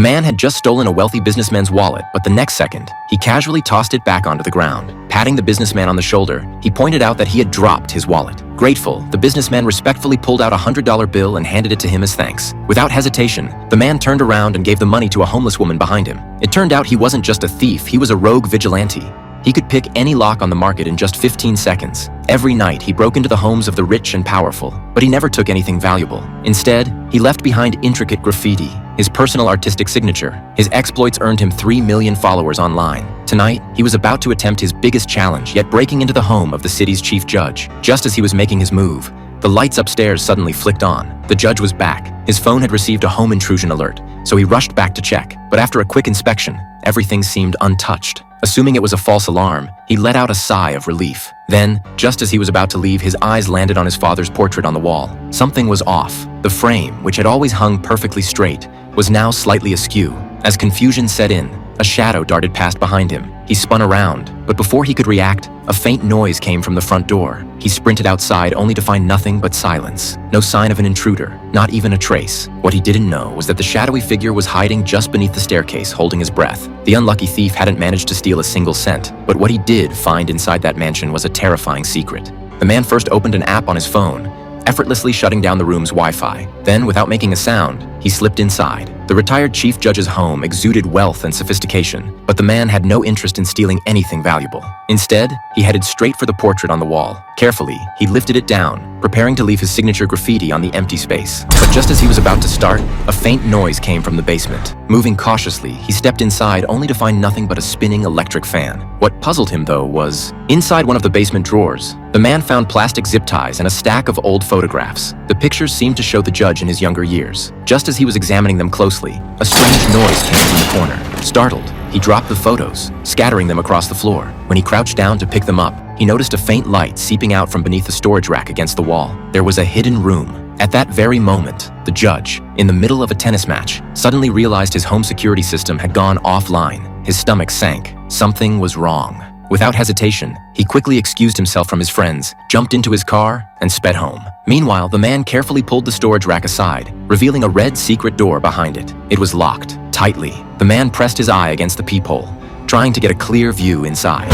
man had just stolen a wealthy businessman's wallet, but the next second, he casually tossed it back onto the ground. Patting the businessman on the shoulder, he pointed out that he had dropped his wallet. Grateful, the businessman respectfully pulled out a $100 bill and handed it to him as thanks. Without hesitation, the man turned around and gave the money to a homeless woman behind him. It turned out he wasn't just a thief, he was a rogue vigilante. He could pick any lock on the market in just 15 seconds. Every night, he broke into the homes of the rich and powerful, but he never took anything valuable. Instead, he left behind intricate graffiti, his personal artistic signature. His exploits earned him 3 million followers online. Tonight, he was about to attempt his biggest challenge, yet breaking into the home of the city's chief judge. Just as he was making his move, the lights upstairs suddenly flicked on. The judge was back. His phone had received a home intrusion alert, so he rushed back to check. But after a quick inspection, everything seemed untouched. Assuming it was a false alarm, he let out a sigh of relief. Then, just as he was about to leave, his eyes landed on his father's portrait on the wall. Something was off. The frame, which had always hung perfectly straight, was now slightly askew. As confusion set in, a shadow darted past behind him. He spun around, but before he could react, a faint noise came from the front door. He sprinted outside only to find nothing but silence. No sign of an intruder, not even a trace. What he didn't know was that the shadowy figure was hiding just beneath the staircase, holding his breath. The unlucky thief hadn't managed to steal a single cent, but what he did find inside that mansion was a terrifying secret. The man first opened an app on his phone, effortlessly shutting down the room's Wi-Fi. Then, without making a sound, he slipped inside. The retired chief judge's home exuded wealth and sophistication, but the man had no interest in stealing anything valuable. Instead, he headed straight for the portrait on the wall. Carefully, he lifted it down, preparing to leave his signature graffiti on the empty space. But just as he was about to start, a faint noise came from the basement. Moving cautiously, he stepped inside only to find nothing but a spinning electric fan. What puzzled him, though, was inside one of the basement drawers, the man found plastic zip ties and a stack of old photographs. The pictures seemed to show the judge in his younger years. Just as he was examining them closely, a strange noise came from the corner. Startled, he dropped the photos, scattering them across the floor. When he crouched down to pick them up, he noticed a faint light seeping out from beneath the storage rack against the wall. There was a hidden room. At that very moment, the judge, in the middle of a tennis match, suddenly realized his home security system had gone offline. His stomach sank. Something was wrong. Without hesitation, he quickly excused himself from his friends, jumped into his car, and sped home. Meanwhile, the man carefully pulled the storage rack aside, revealing a red secret door behind it. It was locked, tightly. The man pressed his eye against the peephole, trying to get a clear view inside.